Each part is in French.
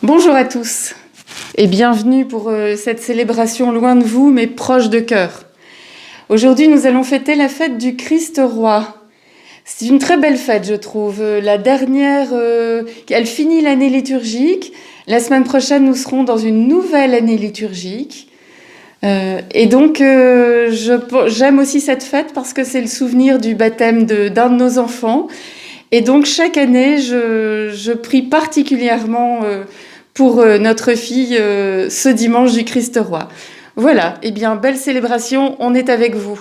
Bonjour à tous et bienvenue pour cette célébration loin de vous mais proche de cœur. Aujourd'hui, nous allons fêter la fête du Christ roi. C'est une très belle fête, je trouve. La dernière, elle finit l'année liturgique. La semaine prochaine, nous serons dans une nouvelle année liturgique. Et donc, j'aime aussi cette fête parce que c'est le souvenir du baptême d'un de nos enfants. Et donc, chaque année, je prie particulièrement pour notre fille ce dimanche du Christ roi. Voilà, eh bien, belle célébration, on est avec vous.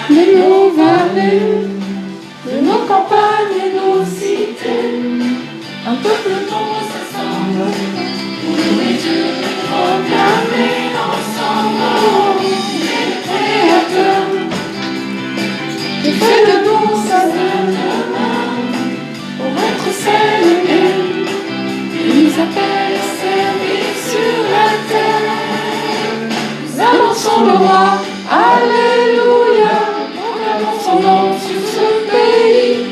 De nos vallées, de nos campagnes et nos cités, un peuple non s'assemble pour louer Dieu, proclamer ensemble les créateurs, qui fait de nous sa demeure, pour être celle-là, il nous appelle à servir sur la terre. Nous annonçons le roi, alléluia. Son nom sur ce pays,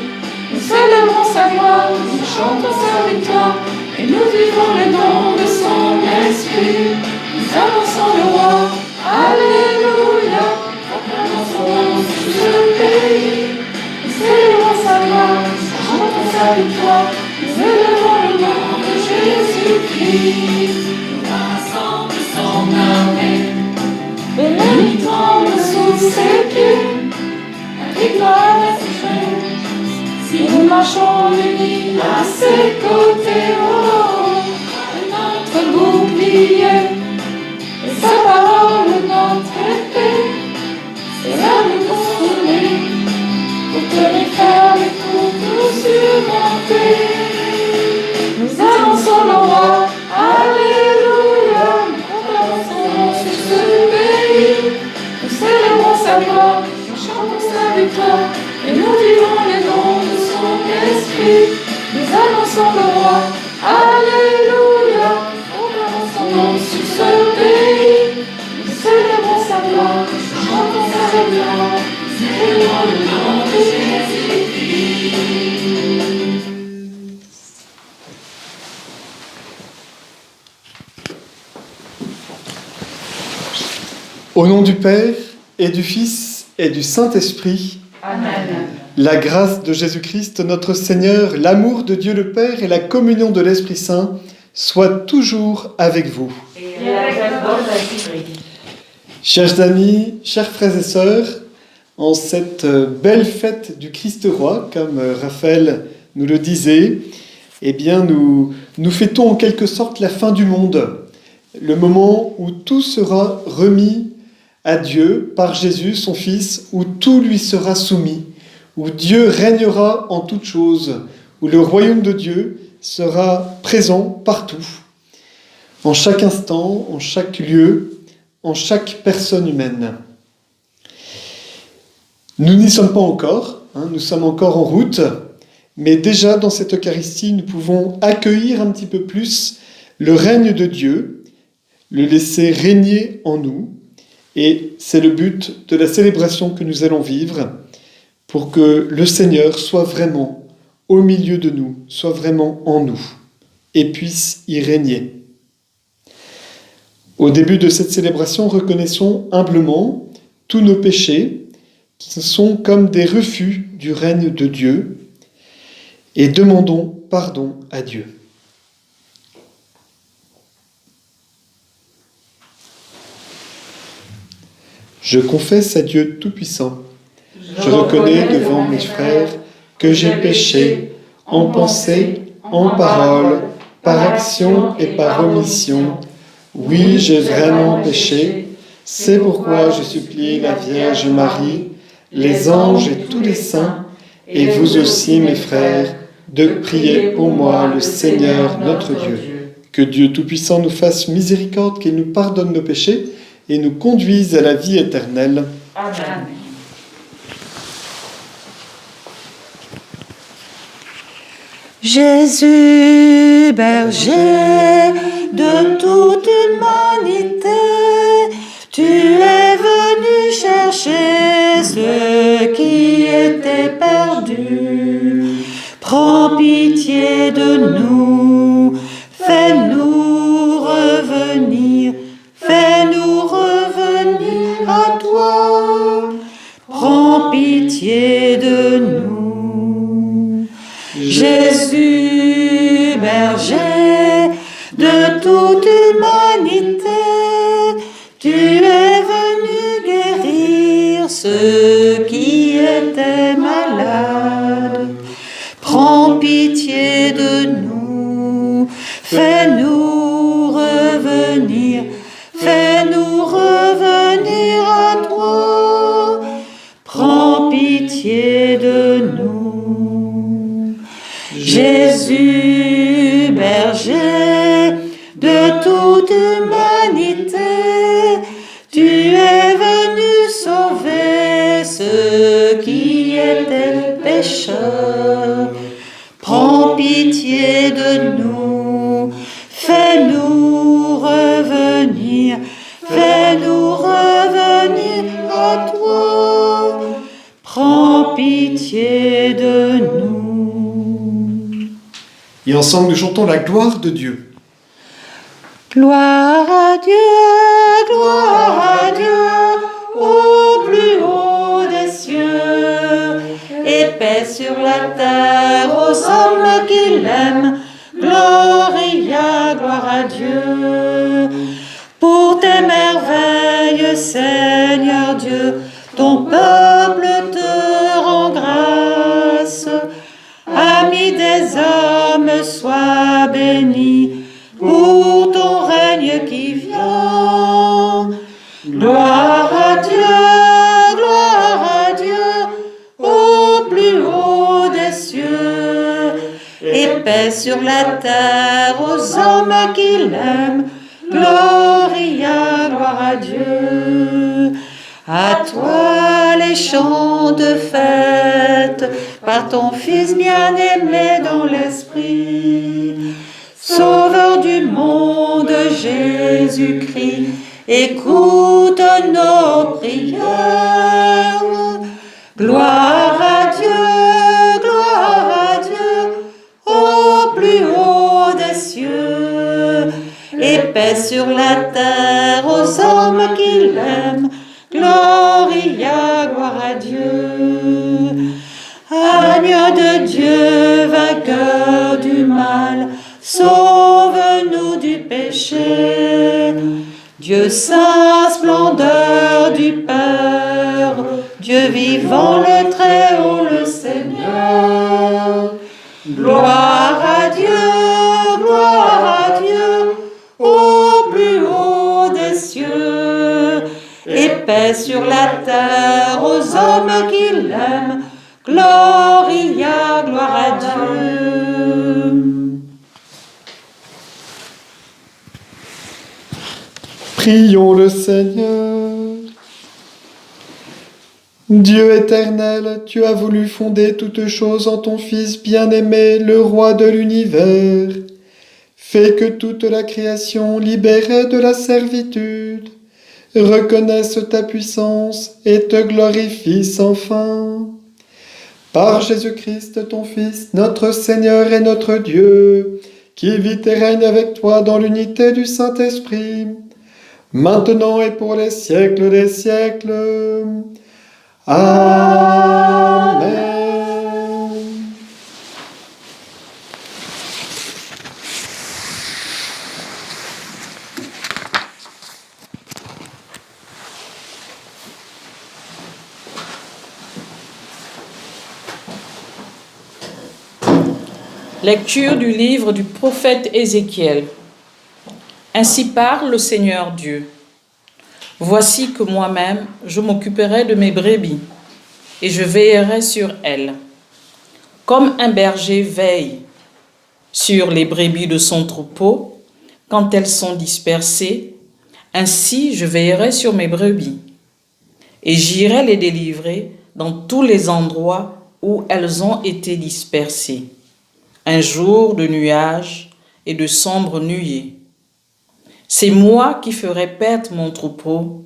nous célébrons sa gloire, nous chantons sa victoire, et nous vivons le don de son esprit. Nous annonçons le roi, alléluia, proclamons son nom sur ce pays, nous célébrons sa gloire, nous chantons sa victoire, nous élevons le nom de Jésus-Christ. Nous rassemble son armée, et l'ennemi tremble sous ses pieds. Victoire à ses frères, si nous marchons unis à ses côtés, oh, notre bouclier, et sa parole notre épée, c'est là nous consoler, pour tenir ferme et pour tout surmonter. Nous annonçons le roi, alléluia, nous proclamons son nom sur ce pays, nous célébrons sa gloire, chantons sa victoire, et nous vivons les dons de son esprit. Nous annonçons le roi, alléluia, proclamons son nom sur ce pays. Nous célébrons sa gloire, chantons sa victoire, nous célébrons le nom de Jésus-Christ. Au nom du Père et du Fils et du Saint-Esprit, Amen. La grâce de Jésus-Christ, notre Seigneur, l'amour de Dieu le Père et la communion de l'Esprit Saint soient toujours avec vous. Et avec votre esprit. Chers amis, chers frères et sœurs, en cette belle fête du Christ roi, comme Raphaël nous le disait, eh bien nous fêtons en quelque sorte la fin du monde, le moment où tout sera remis à Dieu par Jésus, son Fils, où tout lui sera soumis, où Dieu régnera en toutes choses, où le royaume de Dieu sera présent partout, en chaque instant, en chaque lieu, en chaque personne humaine. Nous n'y sommes pas encore, nous sommes encore en route, mais déjà dans cette Eucharistie, nous pouvons accueillir un petit peu plus le règne de Dieu, le laisser régner en nous. Et c'est le but de la célébration que nous allons vivre pour que le Seigneur soit vraiment au milieu de nous, soit vraiment en nous et puisse y régner. Au début de cette célébration, reconnaissons humblement tous nos péchés qui sont comme des refus du règne de Dieu et demandons pardon à Dieu. Je confesse à Dieu Tout-Puissant. Je reconnais devant mes frères que j'ai péché en pensée, en parole, par action et par omission. Oui, j'ai vraiment péché. C'est pourquoi je supplie la Vierge Marie, les anges et tous les saints, et vous aussi mes frères, de prier pour moi le Seigneur notre Dieu. Que Dieu Tout-Puissant nous fasse miséricorde, qu'il nous pardonne nos péchés et nous conduise à la vie éternelle. Amen. Jésus, berger de toute humanité, tu es venu chercher ceux qui étaient perdus. Prends pitié de nous, fais-nous revenir à toi. Prends pitié de nous. Jésus, berger de toute humanité, tu es venu guérir ceux qui étaient malades. Prends pitié de nous, fais-nous revenir à toi. Prends pitié de nous. Jésus, berger de toute humanité, tu es venu sauver ceux qui étaient pécheurs. Prends pitié de nous, fais-nous revenir à toi. Prends pitié de nous. Et ensemble, nous chantons la gloire de Dieu. Gloire à Dieu, au plus haut des cieux, et paix sur la terre aux hommes qui l'aiment. Gloria, gloire à Dieu. Pour tes merveilles, Seigneur Dieu, ton peuple te rend grâce. Ami des hommes, sois béni pour ton règne qui vient. Gloire à Dieu, au plus haut des cieux, et paix sur la terre aux hommes qui l'aiment. Gloria, gloire à Dieu. À toi les chants de fête, par ton Fils bien-aimé dans l'esprit. Sauveur du monde, Jésus-Christ, écoute nos prières. Gloire à Dieu, au plus haut des cieux, et paix sur la terre aux hommes qui l'aiment. Gloria, gloire à Dieu. Agneau de Dieu, vainqueur du mal, sauve-nous du péché. Dieu saint, splendeur du Père, Dieu vivant, le Très-Haut, le Seigneur. Gloire à Dieu, au plus haut des cieux, et paix sur la terre aux hommes qui l'aiment. Gloria, gloire à Dieu. Prions le Seigneur. Dieu éternel, tu as voulu fonder toutes choses en ton Fils bien-aimé, le Roi de l'univers. Fais que toute la création, libérée de la servitude, reconnaisse ta puissance et te glorifie sans fin. Par Jésus-Christ, ton Fils, notre Seigneur et notre Dieu, qui vit et règne avec toi dans l'unité du Saint-Esprit, maintenant et pour les siècles des siècles. Amen. Lecture du livre du prophète Ézéchiel. Ainsi parle le Seigneur Dieu. Voici que moi-même, je m'occuperai de mes brebis, et je veillerai sur elles. Comme un berger veille sur les brebis de son troupeau, quand elles sont dispersées, ainsi je veillerai sur mes brebis, et j'irai les délivrer dans tous les endroits où elles ont été dispersées, un jour de nuages et de sombres nuées. C'est moi qui ferai perdre mon troupeau,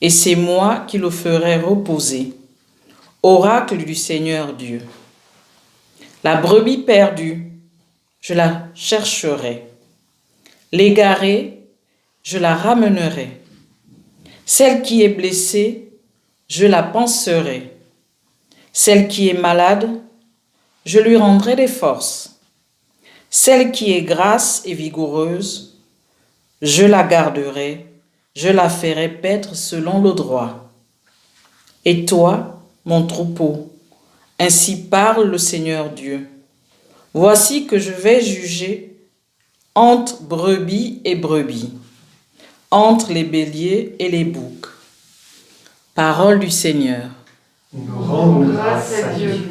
et c'est moi qui le ferai reposer. Oracle du Seigneur Dieu. La brebis perdue, je la chercherai. L'égarée, je la ramènerai. Celle qui est blessée, je la panserai. Celle qui est malade, je lui rendrai des forces. Celle qui est grasse et vigoureuse, je la garderai, je la ferai paître selon le droit. Et toi, mon troupeau, ainsi parle le Seigneur Dieu. Voici que je vais juger entre brebis et brebis, entre les béliers et les boucs. Parole du Seigneur. Nous rendons Grâce à Dieu.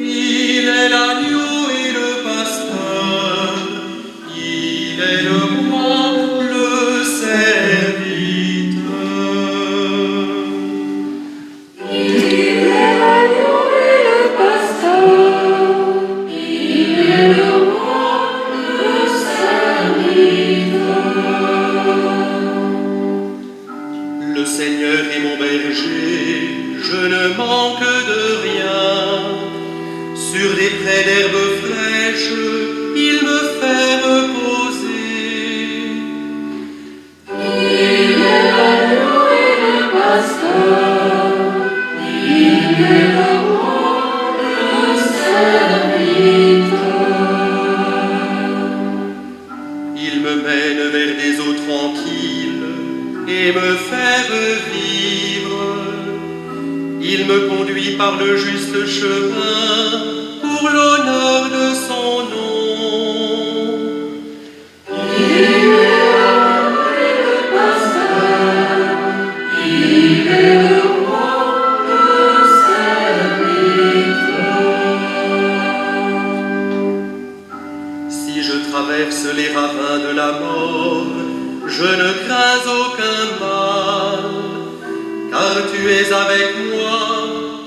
Il est l'agneau et le pasteur, il est le roi, le serviteur. Il est l'agneau et le pasteur, il est le roi, le serviteur. Le Seigneur est mon berger, je ne manque de rien. Sur des prés d'herbes fraîches, il me fait reposer. Il est l'agneau et le pasteur, il est le roi, le serviteur. Il me mène vers des eaux tranquilles et me fait revivre. Il me conduit par le juste chemin pour l'honneur de son nom. Il est l'agneau et le pasteur, il est le roi, le serviteur. Si je traverse les ravins de la mort, je ne crains aucun mal, car tu es avec moi,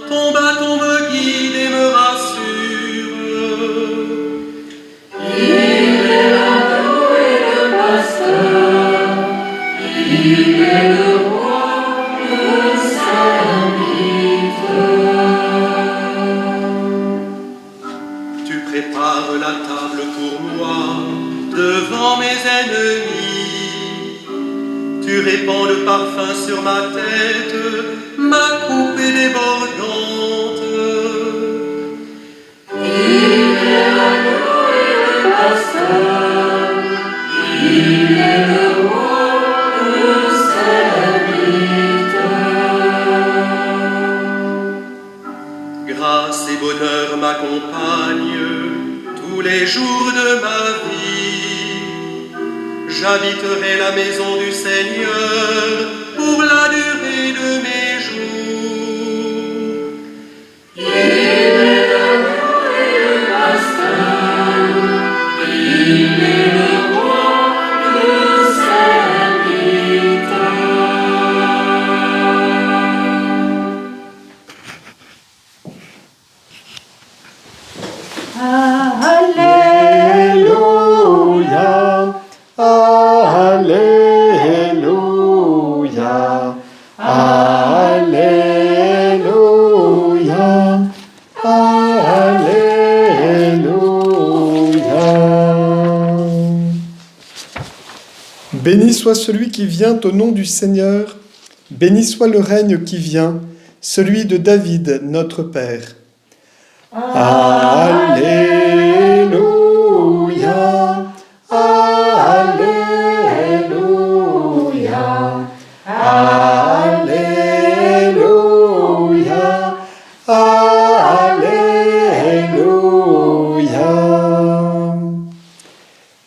ton bâton me guide et me rassure. Il est l'agneau et le pasteur, il est le roi, le serviteur. Tu prépares la table pour moi, devant mes ennemis. Tu répands le parfum sur ma tête, ma coupe est débordante. Il est l'agneau et le pasteur, il est le roi, le serviteur. Grâce et bonheur m'accompagnent tous les jours de ma vie. J'habiterai la maison du Seigneur pour la durée de mes jours. Il est l'agneau et le pasteur, il est le roi, le serviteur. Alléluia, Alléluia. soit celui qui vient au nom du Seigneur. Béni soit le règne qui vient, celui de David, notre Père. Alléluia, Alléluia, Alléluia, Alléluia.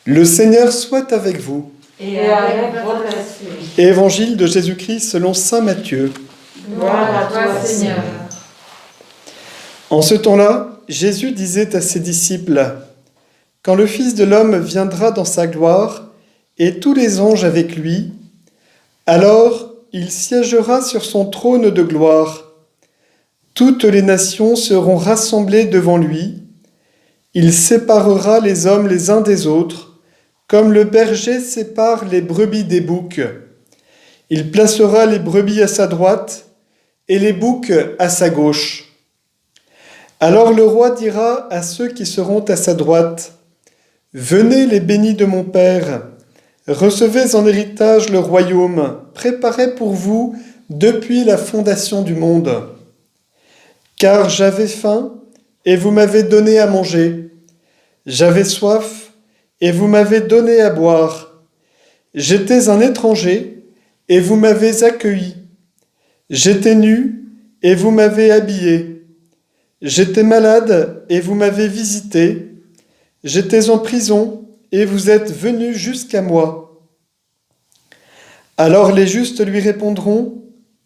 Le Seigneur soit avec vous. Et avec votre esprit. Évangile de Jésus-Christ selon saint Matthieu. Gloire à toi, Seigneur. En ce temps-là, Jésus disait à ses disciples, « Quand le Fils de l'homme viendra dans sa gloire, et tous les anges avec lui, alors il siégera sur son trône de gloire. Toutes les nations seront rassemblées devant lui. Il séparera les hommes les uns des autres, comme le berger sépare les brebis des boucs. Il placera les brebis à sa droite et les boucs à sa gauche. Alors le roi dira à ceux qui seront à sa droite, « Venez les bénis de mon Père, recevez en héritage le royaume préparé pour vous depuis la fondation du monde. Car j'avais faim et vous m'avez donné à manger, j'avais soif et vous m'avez donné à boire. J'étais un étranger, et vous m'avez accueilli. J'étais nu, et vous m'avez habillé. J'étais malade, et vous m'avez visité. J'étais en prison, et vous êtes venus jusqu'à moi. Alors les justes lui répondront,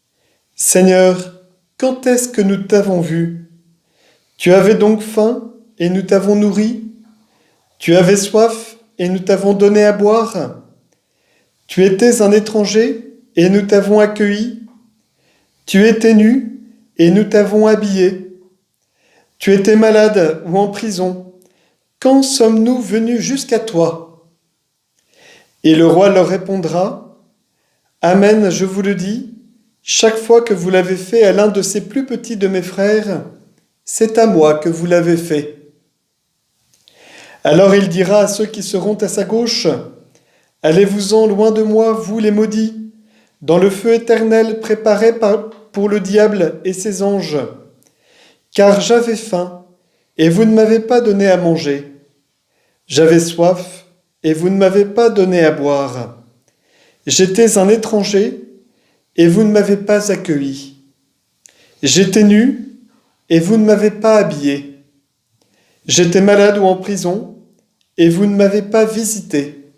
« Seigneur, quand est-ce que nous t'avons vu? Tu avais donc faim, et nous t'avons nourri? Tu avais soif et nous t'avons donné à boire. Tu étais un étranger et nous t'avons accueilli. Tu étais nu et nous t'avons habillé. Tu étais malade ou en prison. Quand sommes-nous venus jusqu'à toi? Et le roi leur répondra, Amen, je vous le dis, chaque fois que vous l'avez fait à l'un de ces plus petits de mes frères, c'est à moi que vous l'avez fait. Alors il dira à ceux qui seront à sa gauche, « Allez-vous-en loin de moi, vous les maudits, dans le feu éternel préparé pour le diable et ses anges. Car j'avais faim, et vous ne m'avez pas donné à manger. J'avais soif, et vous ne m'avez pas donné à boire. J'étais un étranger, et vous ne m'avez pas accueilli. J'étais nu, et vous ne m'avez pas habillé. J'étais malade ou en prison, et vous ne m'avez pas visité. »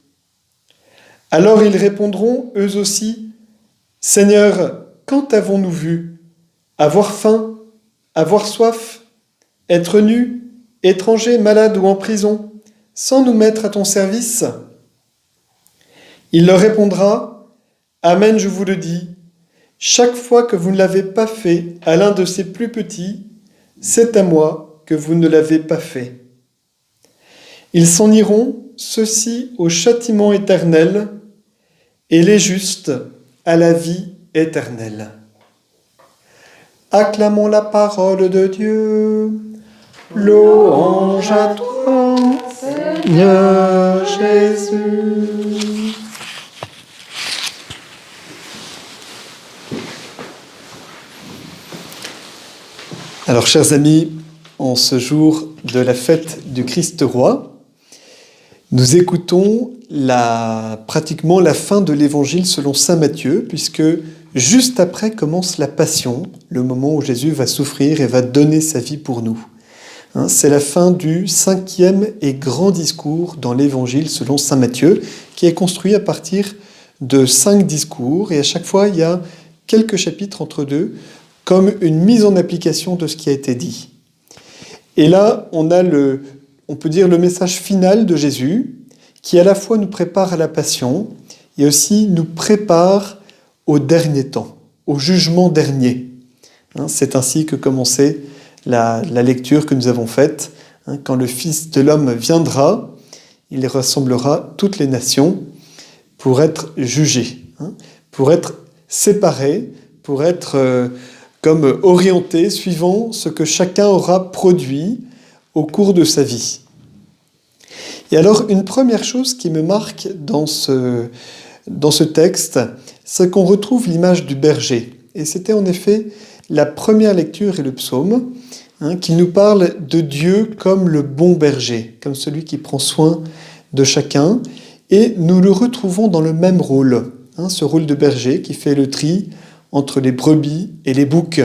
Alors ils répondront, eux aussi, « Seigneur, quand avons-nous vu? Avoir faim, avoir soif, être nu, étranger, malade ou en prison, sans nous mettre à ton service ?» Il leur répondra, « Amen, je vous le dis, chaque fois que vous ne l'avez pas fait à l'un de ces plus petits, c'est à moi que vous ne l'avez pas fait. » Ils s'en iront, ceux-ci au châtiment éternel, et les justes à la vie éternelle. Acclamons la parole de Dieu. Louange à toi, Seigneur Jésus. Alors, chers amis, en ce jour de la fête du Christ roi, nous écoutons pratiquement la fin de l'évangile selon saint Matthieu, puisque juste après commence la Passion, le moment où Jésus va souffrir et va donner sa vie pour nous. C'est la fin du 5e et grand discours dans l'évangile selon saint Matthieu, qui est construit à partir de 5 discours, et à chaque fois il y a quelques chapitres entre deux, comme une mise en application de ce qui a été dit. Et là, on a on peut dire le message final de Jésus, qui à la fois nous prépare à la Passion et aussi nous prépare au dernier temps, au jugement dernier. C'est ainsi que commençait la lecture que nous avons faite. Quand le Fils de l'homme viendra, il rassemblera toutes les nations pour être jugé, pour être séparé, pour être comme orienté suivant ce que chacun aura produit au cours de sa vie. Et alors, une première chose qui me marque dans dans ce texte, c'est qu'on retrouve l'image du berger. Et c'était en effet la première lecture et le psaume qui nous parle de Dieu comme le bon berger, comme celui qui prend soin de chacun. Et nous le retrouvons dans le même rôle, ce rôle de berger qui fait le tri entre les brebis et les boucs.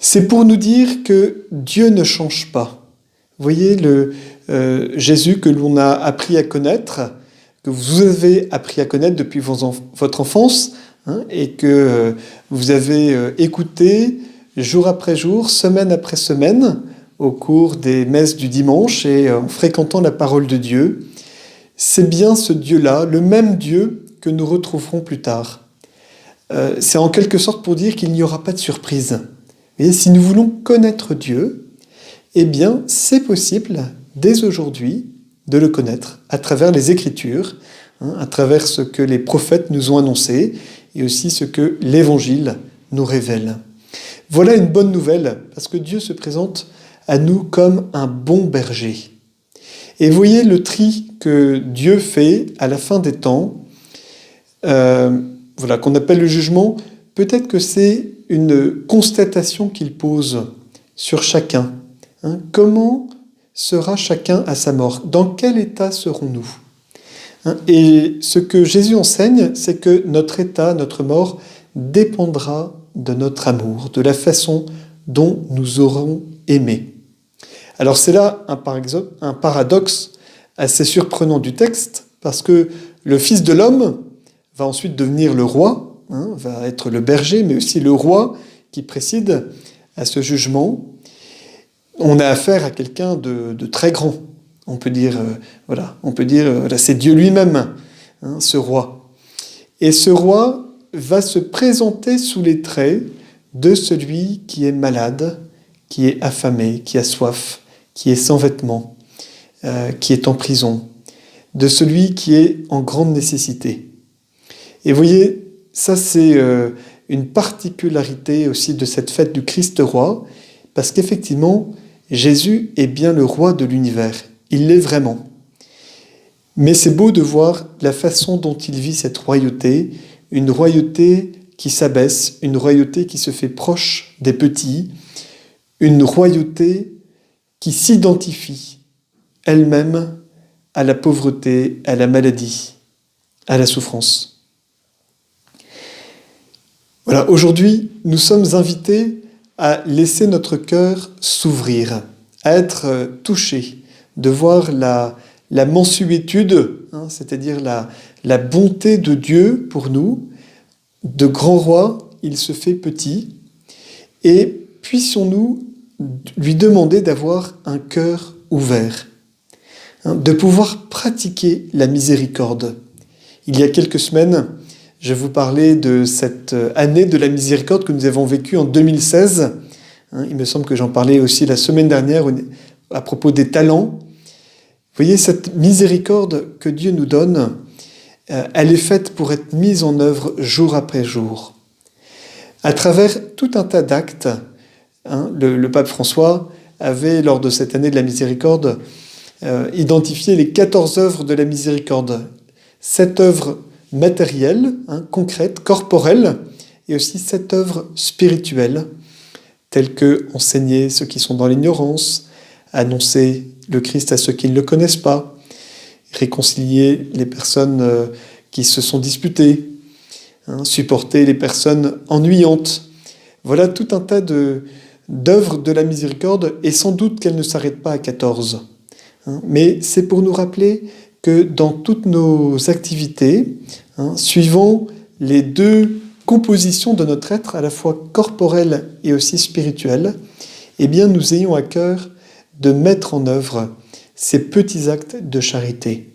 C'est pour nous dire que Dieu ne change pas. Vous voyez le Jésus que l'on a appris à connaître, que vous avez appris à connaître depuis votre enfance, et que vous avez écouté jour après jour, semaine après semaine, au cours des messes du dimanche et en fréquentant la parole de Dieu. C'est bien ce Dieu-là, le même Dieu que nous retrouverons plus tard. C'est en quelque sorte pour dire qu'il n'y aura pas de surprise. Et si nous voulons connaître Dieu, eh bien, c'est possible, dès aujourd'hui, de le connaître à travers les Écritures, à travers ce que les prophètes nous ont annoncé et aussi ce que l'Évangile nous révèle. Voilà une bonne nouvelle, parce que Dieu se présente à nous comme un bon berger. Et voyez le tri que Dieu fait à la fin des temps, qu'on appelle le jugement. Peut-être que c'est une constatation qu'il pose sur chacun. Comment sera chacun à sa mort? Dans quel état serons-nous? Et ce que Jésus enseigne, c'est que notre état, notre mort, dépendra de notre amour, de la façon dont nous aurons aimé. Alors c'est là un paradoxe assez surprenant du texte, parce que le Fils de l'homme va ensuite devenir le roi, va être le berger, mais aussi le roi qui précède à ce jugement. On a affaire à quelqu'un de très grand. On peut dire, c'est Dieu lui-même, ce roi. Et ce roi va se présenter sous les traits de celui qui est malade, qui est affamé, qui a soif, qui est sans vêtements, qui est en prison, de celui qui est en grande nécessité. Et vous voyez, ça c'est une particularité aussi de cette fête du Christ roi, parce qu'effectivement, Jésus est bien le roi de l'univers. Il l'est vraiment. Mais c'est beau de voir la façon dont il vit cette royauté, une royauté qui s'abaisse, une royauté qui se fait proche des petits, une royauté qui s'identifie elle-même à la pauvreté, à la maladie, à la souffrance. Voilà, aujourd'hui, nous sommes invités à laisser notre cœur s'ouvrir, à être touchés, de voir la mansuétude, c'est-à-dire la bonté de Dieu pour nous. De grand roi, il se fait petit. Et puissions-nous lui demander d'avoir un cœur ouvert, de pouvoir pratiquer la miséricorde. Il y a quelques semaines, je vous parlais de cette année de la miséricorde que nous avons vécue en 2016. Il me semble que j'en parlais aussi la semaine dernière à propos des talents. Vous voyez, cette miséricorde que Dieu nous donne, elle est faite pour être mise en œuvre jour après jour. À travers tout un tas d'actes, le pape François avait, lors de cette année de la miséricorde, identifié les 14 œuvres de la miséricorde. 7 œuvres matérielles, concrètes, corporelles, et aussi 7 œuvres spirituelles, telles que enseigner ceux qui sont dans l'ignorance, annoncer le Christ à ceux qui ne le connaissent pas, réconcilier les personnes qui se sont disputées, supporter les personnes ennuyantes. Voilà tout un tas d'œuvres de la miséricorde, et sans doute qu'elles ne s'arrêtent pas à 14. Mais c'est pour nous rappeler que dans toutes nos activités, suivant les deux compositions de notre être, à la fois corporelle et aussi spirituelle, eh bien nous ayons à cœur de mettre en œuvre ces petits actes de charité.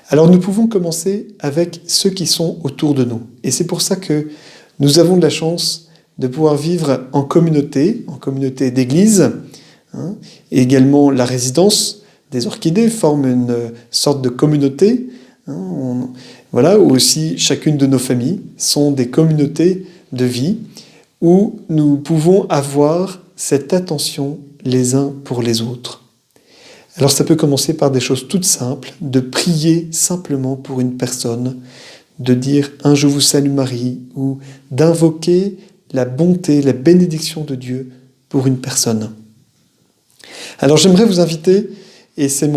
Alors nous pouvons commencer avec ceux qui sont autour de nous. Et c'est pour ça que nous avons de la chance de pouvoir vivre en communauté d'église, et également la résidence des orchidées forme une sorte de communauté, où aussi chacune de nos familles sont des communautés de vie où nous pouvons avoir cette attention les uns pour les autres. Alors ça peut commencer par des choses toutes simples, de prier simplement pour une personne, de dire un « Je vous salue Marie » ou d'invoquer la bonté, la bénédiction de Dieu pour une personne. Alors j'aimerais vous inviter, et c'est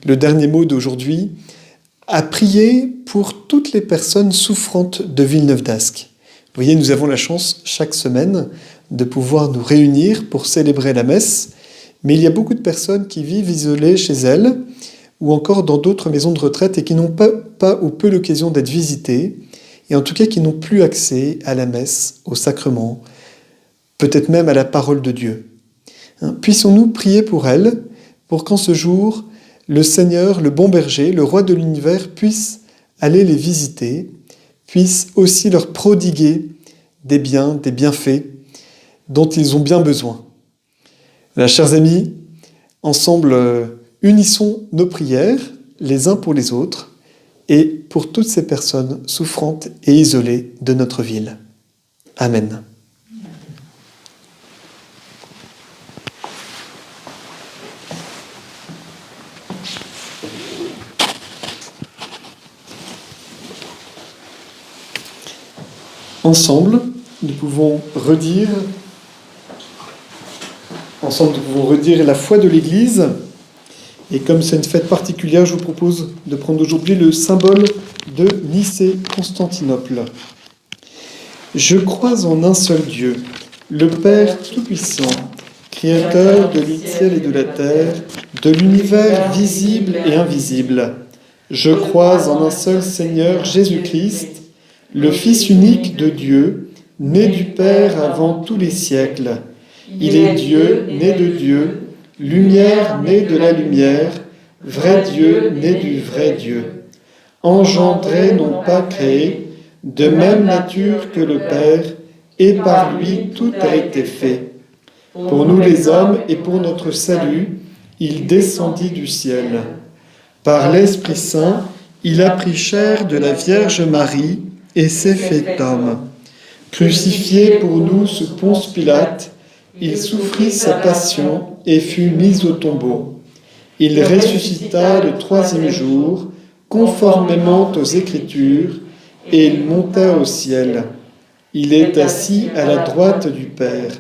le dernier mot d'aujourd'hui, à prier pour toutes les personnes souffrantes de Villeneuve d'Ascq. Vous voyez, nous avons la chance chaque semaine de pouvoir nous réunir pour célébrer la messe, mais il y a beaucoup de personnes qui vivent isolées chez elles ou encore dans d'autres maisons de retraite et qui n'ont pas ou peu l'occasion d'être visitées, et en tout cas qui n'ont plus accès à la messe, au sacrement, peut-être même à la parole de Dieu. Puissons-nous prier pour elles, pour qu'en ce jour, le Seigneur, le bon berger, le roi de l'univers, puisse aller les visiter, puisse aussi leur prodiguer des biens, des bienfaits dont ils ont bien besoin. Voilà, chers amis, ensemble, unissons nos prières les uns pour les autres et pour toutes ces personnes souffrantes et isolées de notre ville. Amen. Ensemble, nous pouvons redire la foi de l'Église. Et comme c'est une fête particulière, je vous propose de prendre aujourd'hui le symbole de Nicée-Constantinople. Je crois en un seul Dieu, le Père Tout-Puissant, Créateur de ciel et de la terre, de l'univers visible et invisible. Je crois en un seul Seigneur Jésus-Christ, le Fils unique de Dieu, né du Père avant tous les siècles. Il est Dieu, né de Dieu, lumière née de la lumière, vrai Dieu, né du vrai Dieu. Engendré, non pas créé, de même nature que le Père, et par lui tout a été fait. Pour nous les hommes et pour notre salut, il descendit du ciel. Par l'Esprit Saint, il a pris chair de la Vierge Marie, et s'est fait homme. Crucifié pour nous sous Ponce Pilate, il souffrit sa passion et fut mis au tombeau. Il ressuscita le troisième jour, conformément aux Écritures, et il monta au ciel. Il est assis à la droite du Père.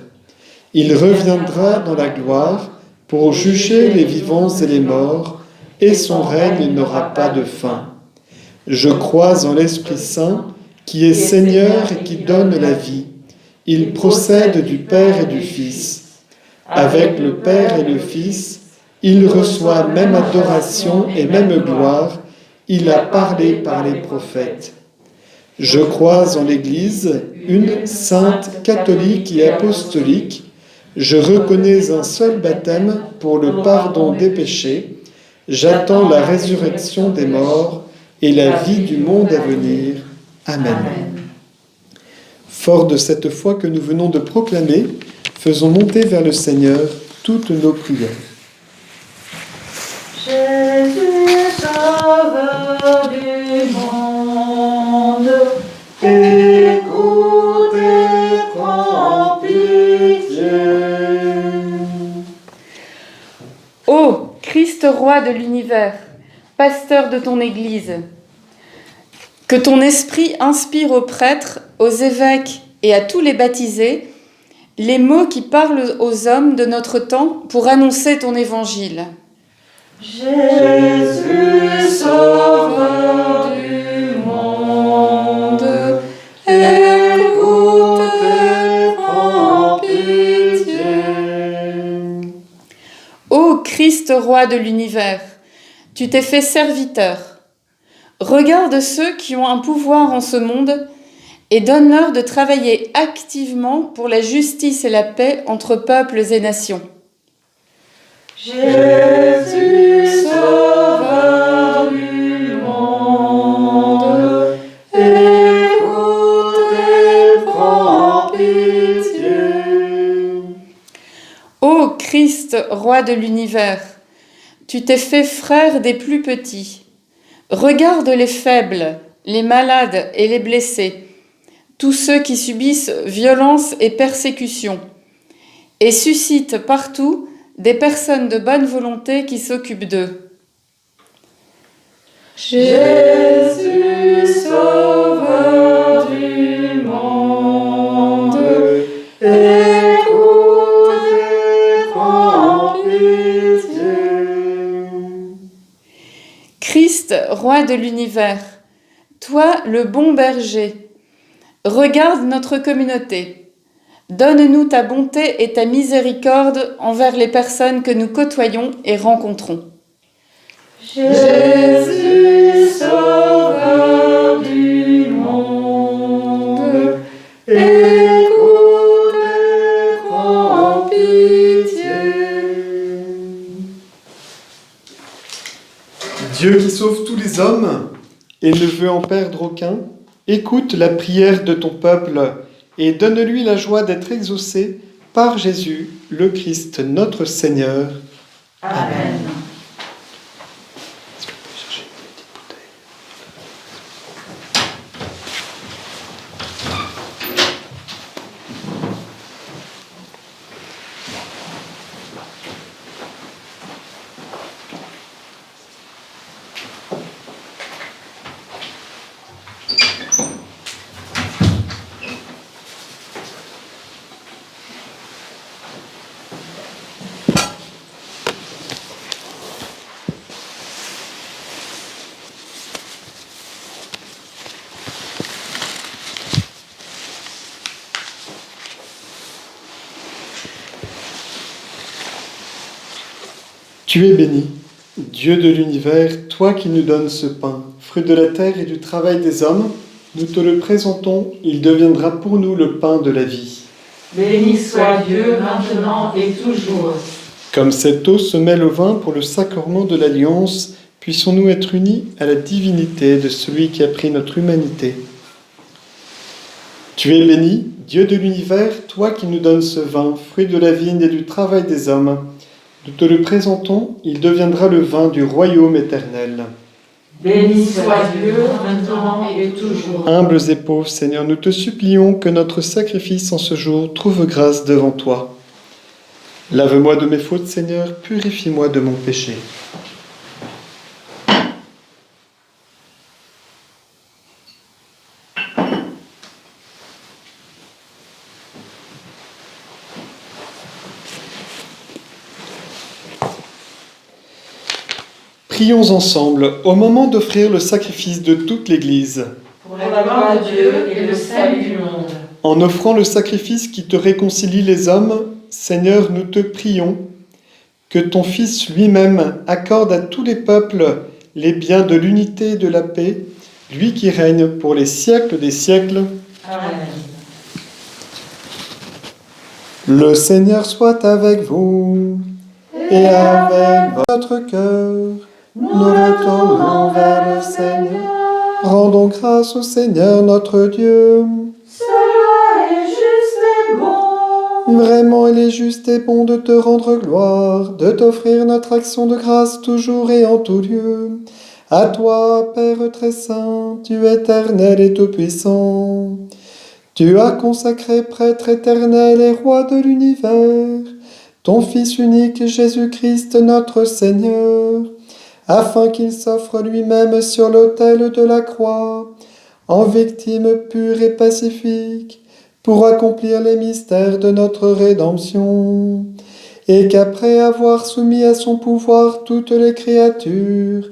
Il reviendra dans la gloire pour juger les vivants et les morts, et son règne n'aura pas de fin. Je crois en l'Esprit Saint, qui est Seigneur et qui donne la vie. Il procède du Père et du Fils. Avec le Père et le Fils, il reçoit même adoration et même gloire. Il a parlé par les prophètes. Je crois en l'Église, une sainte, catholique et apostolique. Je reconnais un seul baptême pour le pardon des péchés. J'attends la résurrection des morts et la vie du monde à venir. Amen. Fort de cette foi que nous venons de proclamer, faisons monter vers le Seigneur toutes nos prières. Jésus, sauveur du monde, écoute et prends pitié. Ô Christ roi de l'univers, pasteur de ton Église, que ton esprit inspire aux prêtres, aux évêques et à tous les baptisés les mots qui parlent aux hommes de notre temps pour annoncer ton évangile. Jésus, sauveur du monde, écoute et prends pitié. Ô Christ roi de l'univers, tu t'es fait serviteur. Regarde ceux qui ont un pouvoir en ce monde et donne-leur de travailler activement pour la justice et la paix entre peuples et nations. Jésus, sauveur du monde, écoute et prends pitié. Ô Christ, roi de l'univers, tu t'es fait frère des plus petits. Regarde les faibles, les malades et les blessés, tous ceux qui subissent violence et persécution, et suscite partout des personnes de bonne volonté qui s'occupent d'eux. Jésus, sauveur du monde, écoute et prends pitié. Christ, roi de l'univers, toi le bon berger, regarde notre communauté. Donne-nous ta bonté et ta miséricorde envers les personnes que nous côtoyons et rencontrons. Jésus, sauveur du monde, écoute et prends pitié. Dieu qui sauve tous les hommes et ne veut en perdre aucun, écoute la prière de ton peuple et donne-lui la joie d'être exaucé par Jésus, le Christ, notre Seigneur. Amen. Tu es béni, Dieu de l'univers, toi qui nous donnes ce pain, fruit de la terre et du travail des hommes, nous te le présentons, il deviendra pour nous le pain de la vie. Béni soit Dieu maintenant et toujours. Comme cette eau se mêle au vin pour le sacrement de l'alliance, puissions-nous être unis à la divinité de celui qui a pris notre humanité. Tu es béni, Dieu de l'univers, toi qui nous donnes ce vin, fruit de la vigne et du travail des hommes. Nous te le présentons, il deviendra le vin du royaume éternel. Béni soit Dieu maintenant et toujours. Humbles et pauvres, Seigneur, nous te supplions que notre sacrifice en ce jour trouve grâce devant toi. Lave-moi de mes fautes, Seigneur, purifie-moi de mon péché. Prions ensemble au moment d'offrir le sacrifice de toute l'Église. Pour la gloire de Dieu et le salut du monde. En offrant le sacrifice qui te réconcilie les hommes, Seigneur, nous te prions que ton Fils lui-même accorde à tous les peuples les biens de l'unité et de la paix, lui qui règne pour les siècles des siècles. Amen. Le Seigneur soit avec vous et avec votre cœur. Nous retournons vers le Seigneur. Rendons grâce au Seigneur notre Dieu. Cela est juste et bon. Vraiment, il est juste et bon de te rendre gloire, de t'offrir notre action de grâce toujours et en tout lieu. À toi, Père très saint, Dieu éternel et tout-puissant, tu as consacré prêtre éternel et roi de l'univers, ton Fils unique Jésus-Christ notre Seigneur, afin qu'il s'offre lui-même sur l'autel de la croix, en victime pure et pacifique, pour accomplir les mystères de notre rédemption, et qu'après avoir soumis à son pouvoir toutes les créatures,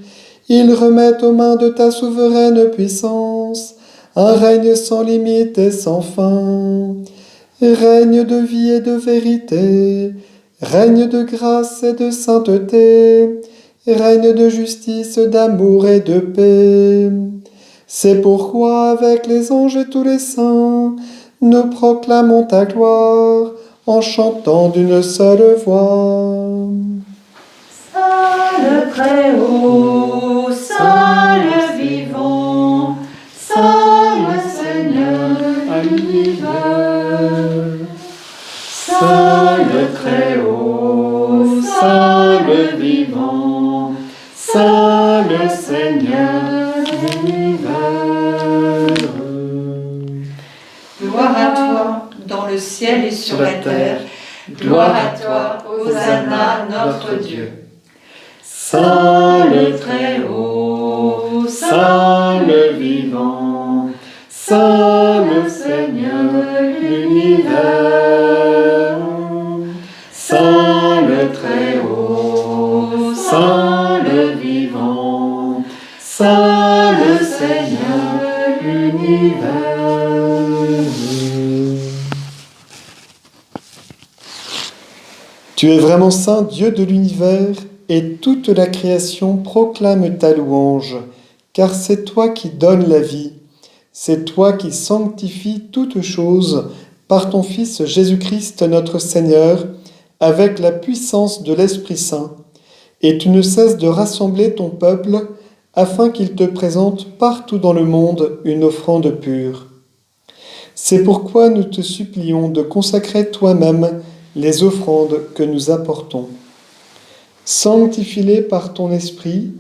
il remette aux mains de ta souveraine puissance un règne sans limite et sans fin, règne de vie et de vérité, règne de grâce et de sainteté, règne de justice, d'amour et de paix. C'est pourquoi, avec les anges et tous les saints, nous proclamons ta gloire en chantant d'une seule voix. Saint le Très-Haut, Saint le Vivant, Saint le Seigneur de l'univers. Saint le Très-Haut, Saint le Vivant, Saint le Seigneur de l'univers. Gloire à toi, dans le ciel et sur la terre. Gloire à toi, Hosanna, notre Dieu. Saint le Très-Haut, Saint le Vivant, Saint le Seigneur de l'univers. Saint le Très-Haut, Saint le Vivant, Saint le Seigneur de l'univers. Tu es vraiment saint, Dieu de l'univers, et toute la création proclame ta louange, car c'est toi qui donnes la vie, c'est toi qui sanctifies toutes choses par ton Fils Jésus-Christ notre Seigneur, avec la puissance de l'Esprit Saint, et tu ne cesses de rassembler ton peuple afin qu'il te présente partout dans le monde une offrande pure. C'est pourquoi nous te supplions de consacrer toi-même les offrandes que nous apportons. Sanctifie-les par ton esprit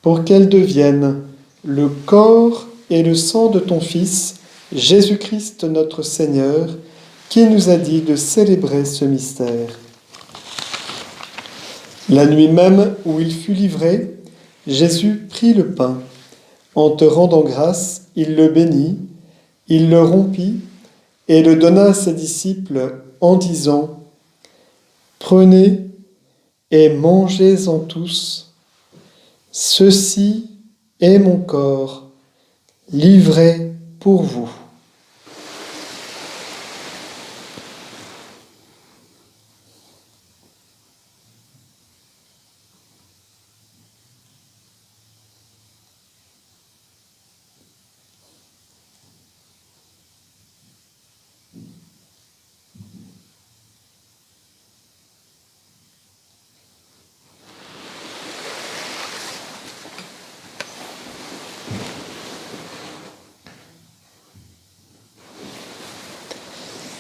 pour qu'elles deviennent le corps et le sang de ton Fils, Jésus-Christ notre Seigneur, qui nous a dit de célébrer ce mystère. La nuit même où il fut livré, Jésus prit le pain. En te rendant grâce, il le bénit, il le rompit et le donna à ses disciples en disant : « Prenez et mangez-en tous. Ceci est mon corps, livré pour vous. »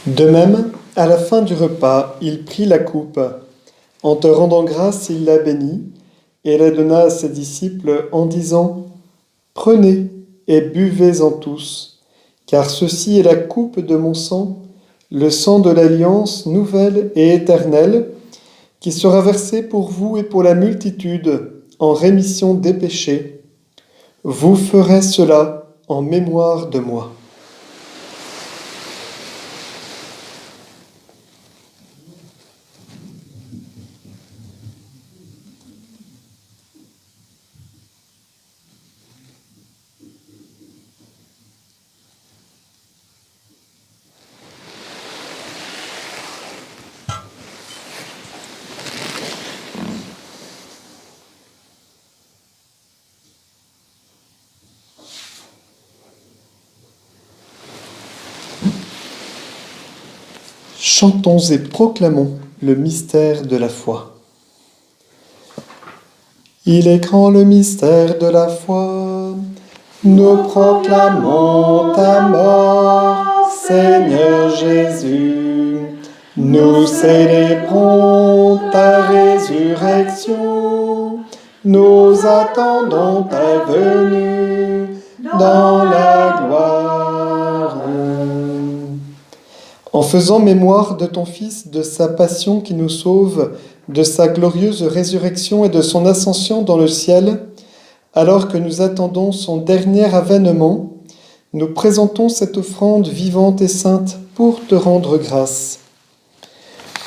De même, à la fin du repas, il prit la coupe. En te rendant grâce, il la bénit et la donna à ses disciples en disant : « Prenez et buvez-en tous, car ceci est la coupe de mon sang, le sang de l'alliance nouvelle et éternelle, qui sera versé pour vous et pour la multitude en rémission des péchés. Vous ferez cela en mémoire de moi. » Chantons et proclamons le mystère de la foi. Il est grand le mystère de la foi. Nous proclamons ta mort, Seigneur Jésus. Nous célébrons ta résurrection. Nous attendons ta venue dans la gloire. En faisant mémoire de ton Fils, de sa passion qui nous sauve, de sa glorieuse résurrection et de son ascension dans le ciel, alors que nous attendons son dernier avènement, nous présentons cette offrande vivante et sainte pour te rendre grâce.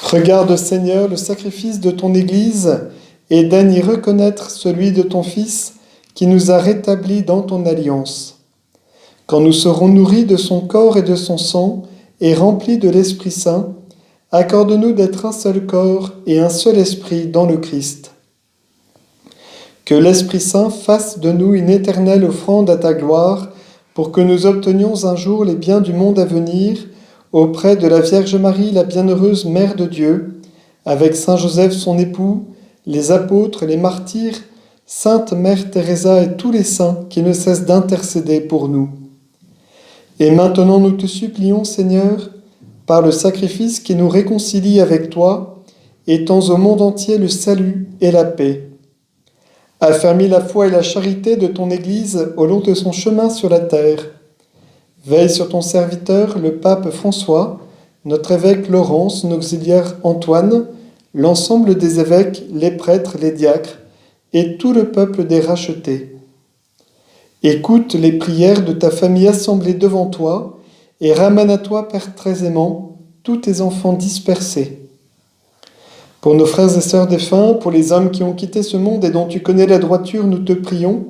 Regarde, Seigneur, le sacrifice de ton Église et daigne y reconnaître celui de ton Fils qui nous a rétablis dans ton alliance. Quand nous serons nourris de son corps et de son sang, et remplis de l'Esprit Saint, accorde-nous d'être un seul corps et un seul esprit dans le Christ. Que l'Esprit Saint fasse de nous une éternelle offrande à ta gloire, pour que nous obtenions un jour les biens du monde à venir, auprès de la Vierge Marie, la bienheureuse Mère de Dieu, avec Saint Joseph son époux, les apôtres, les martyrs, Sainte Mère Teresa et tous les saints qui ne cessent d'intercéder pour nous. Et maintenant nous te supplions, Seigneur, par le sacrifice qui nous réconcilie avec toi, étends au monde entier le salut et la paix. Affermis la foi et la charité de ton Église au long de son chemin sur la terre. Veille sur ton serviteur, le pape François, notre évêque Laurence, nos auxiliaires Antoine, l'ensemble des évêques, les prêtres, les diacres, et tout le peuple des rachetés. Écoute les prières de ta famille assemblée devant toi, et ramène à toi, Père très aimant, tous tes enfants dispersés. Pour nos frères et sœurs défunts, pour les hommes qui ont quitté ce monde et dont tu connais la droiture, nous te prions,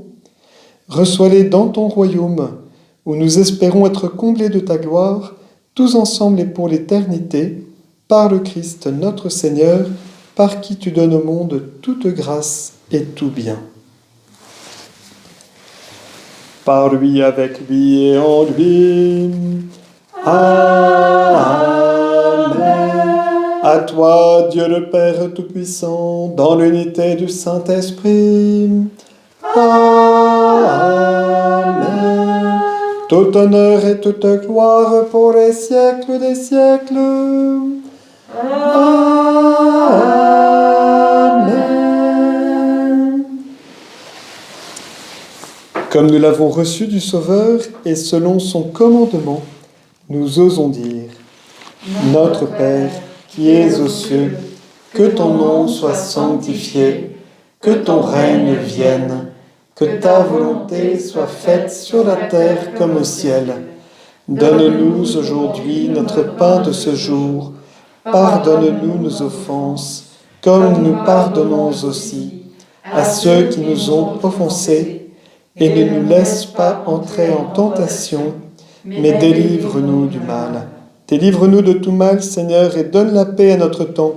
reçois-les dans ton royaume, où nous espérons être comblés de ta gloire, tous ensemble et pour l'éternité, par le Christ notre Seigneur, par qui tu donnes au monde toute grâce et tout bien. Par lui, avec lui et en lui. Amen. À toi, Dieu le Père Tout-Puissant, dans l'unité du Saint-Esprit. Amen. Tout honneur et toute gloire pour les siècles des siècles. Amen. Comme nous l'avons reçu du Sauveur et selon son commandement, nous osons dire: Notre Père, qui es aux cieux, que ton nom soit sanctifié, que ton règne vienne, que ta volonté soit faite sur la terre comme au ciel. Donne-nous aujourd'hui notre pain de ce jour. Pardonne-nous nos offenses, comme nous pardonnons aussi à ceux qui nous ont offensés, et ne nous laisse pas entrer en tentation, mais délivre-nous du mal. Délivre-nous de tout mal, Seigneur, et donne la paix à notre temps.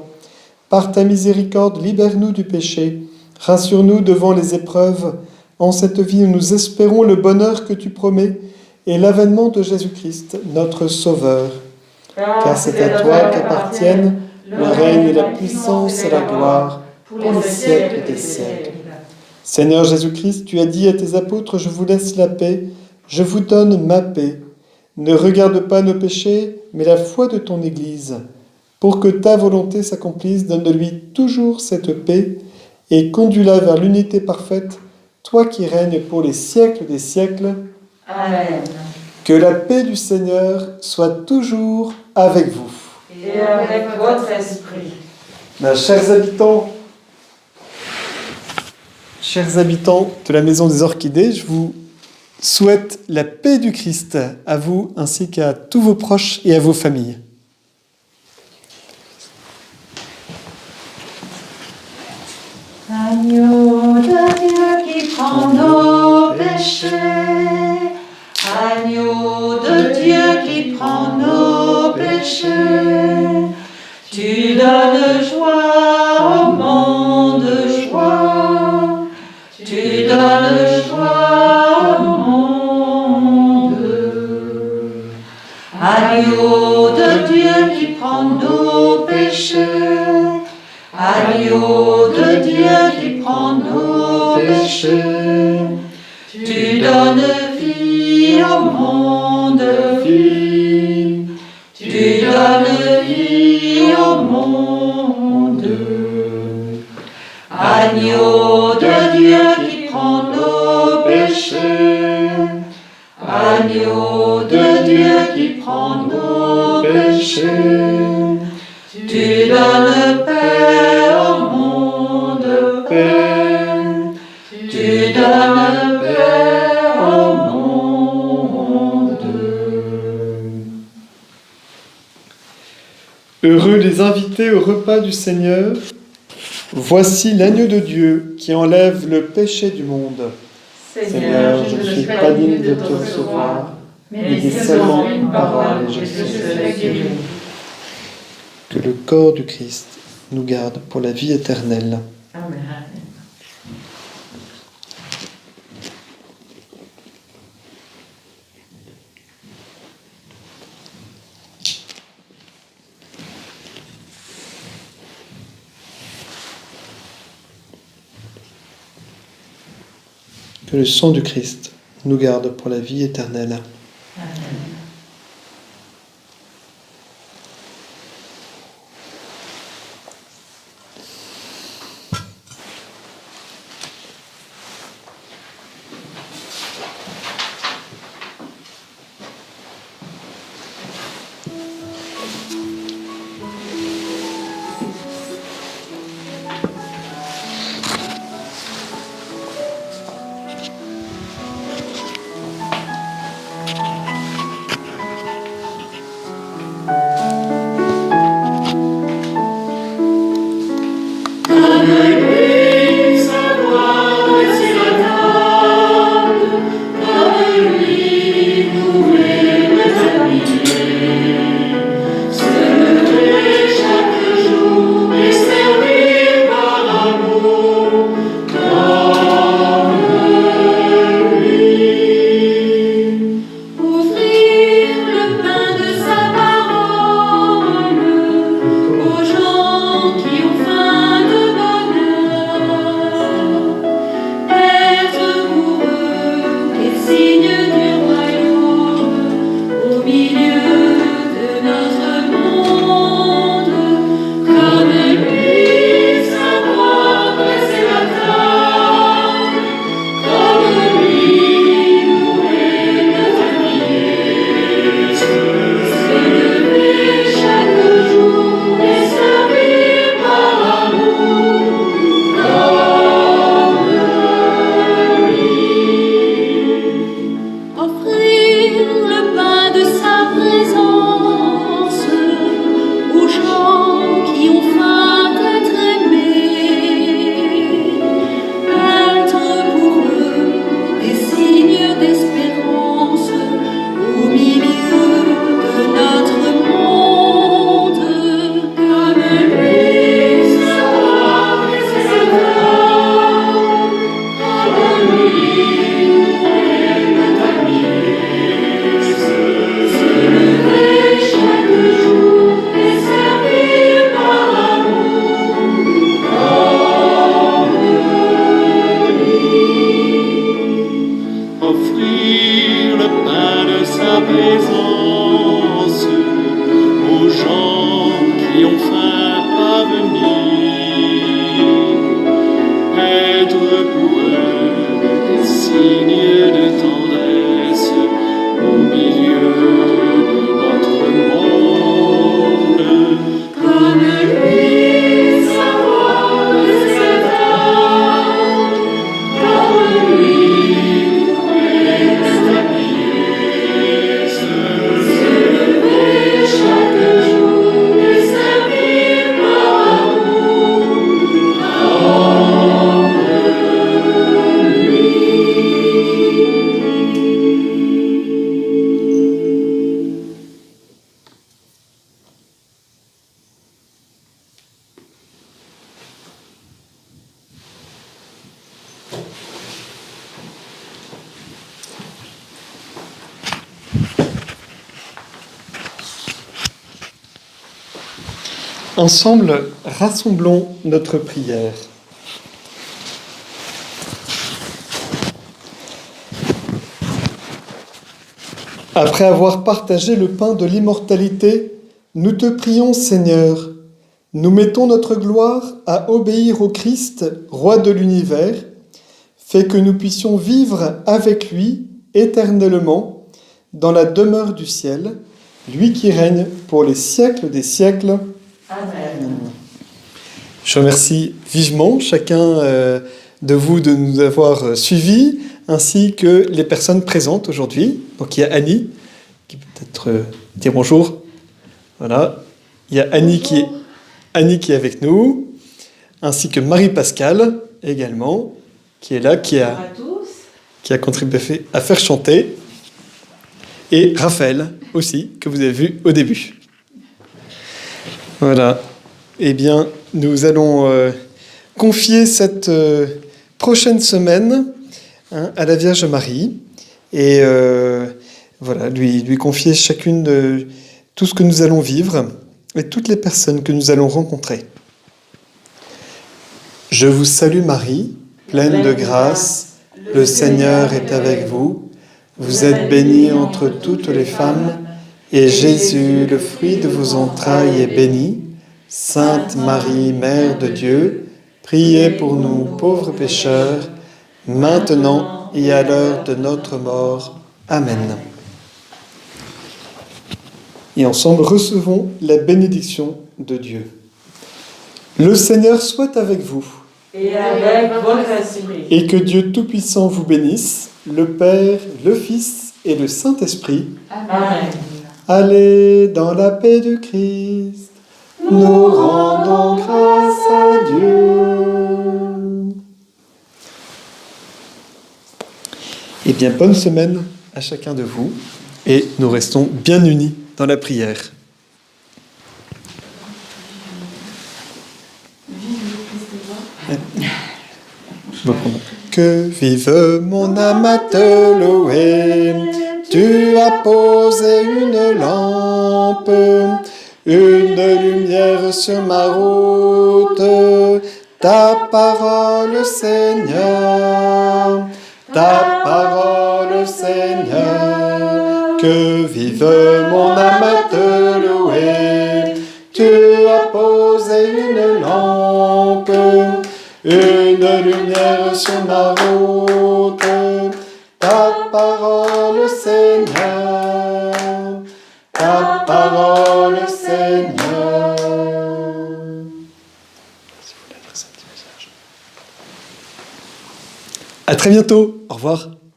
Par ta miséricorde, libère-nous du péché. Rassure-nous devant les épreuves, en cette vie où nous espérons le bonheur que tu promets et l'avènement de Jésus-Christ, notre Sauveur. Car c'est à toi qu'appartiennent le règne et la puissance et la gloire pour les siècles des siècles. Seigneur Jésus-Christ, tu as dit à tes apôtres: je vous laisse la paix, je vous donne ma paix. Ne regarde pas nos péchés, mais la foi de ton Église. Pour que ta volonté s'accomplisse, donne-lui toujours cette paix et conduis-la vers l'unité parfaite, toi qui règnes pour les siècles des siècles. Amen. Que la paix du Seigneur soit toujours avec vous. Et avec votre esprit. Chers habitants de la Maison des Orchidées, je vous souhaite la paix du Christ à vous ainsi qu'à tous vos proches et à vos familles. Agneau de Dieu qui prend nos péchés, agneau de Dieu qui prend nos péchés, tu donnes joie au monde, joie, tu donnes joie au monde. Agneau de Dieu qui prend nos péchés, agneau de Dieu qui prend nos péchés, tu donnes vie au monde, vie, tu donnes vie au monde. Agneau de Dieu qui prend nos péchés, agneau de Dieu qui prend nos péchés, tu donnes paix au monde, paix, tu donnes paix au monde. Heureux les invités au repas du Seigneur. Voici l'agneau de Dieu qui enlève le péché du monde. Seigneur, je ne suis pas digne de te recevoir, mais dis seulement une parole et je serai guéri. Que le corps du Christ nous garde pour la vie éternelle. Amen. Que le sang du Christ nous garde pour la vie éternelle. Amen. Ensemble, rassemblons notre prière. Après avoir partagé le pain de l'immortalité, nous te prions, Seigneur. Nous mettons notre gloire à obéir au Christ, roi de l'univers. Fais que nous puissions vivre avec lui éternellement dans la demeure du ciel, lui qui règne pour les siècles des siècles. Amen. Je remercie vivement chacun de vous de nous avoir suivis, ainsi que les personnes présentes aujourd'hui. Donc il y a Annie, qui peut peut-être dire bonjour. Voilà. Il y a Annie qui est avec nous, ainsi que Marie-Pascale également, qui est là, qui a contribué à faire chanter. Et Raphaël aussi, que vous avez vu au début. Voilà. Eh bien, nous allons confier cette prochaine semaine à la Vierge Marie et voilà, lui confier chacune de tout ce que nous allons vivre et toutes les personnes que nous allons rencontrer. Je vous salue Marie, pleine de grâce, le Seigneur est avec vous. Vous êtes bénie entre toutes les femmes et Jésus, le fruit de vos entrailles, est béni. Sainte Marie, Mère de Dieu, priez pour nous pauvres pécheurs, maintenant et à l'heure de notre mort. Amen. Et ensemble, recevons la bénédiction de Dieu. Le Seigneur soit avec vous. Et avec votre esprit. Et que Dieu Tout-Puissant vous bénisse, le Père, le Fils et le Saint-Esprit. Amen. Allez dans la paix du Christ. Nous rendons grâce à Dieu. Eh bien, bonne semaine à chacun de vous et nous restons bien unis dans la prière. Que vive mon âme à te louer, tu as posé une lampe, une lumière sur ma route, ta parole Seigneur, ta parole Seigneur. Que vive mon âme à te louer, tu as posé une lampe, une lumière sur ma route, ta parole Seigneur, ta parole Seigneur. À très bientôt, au revoir.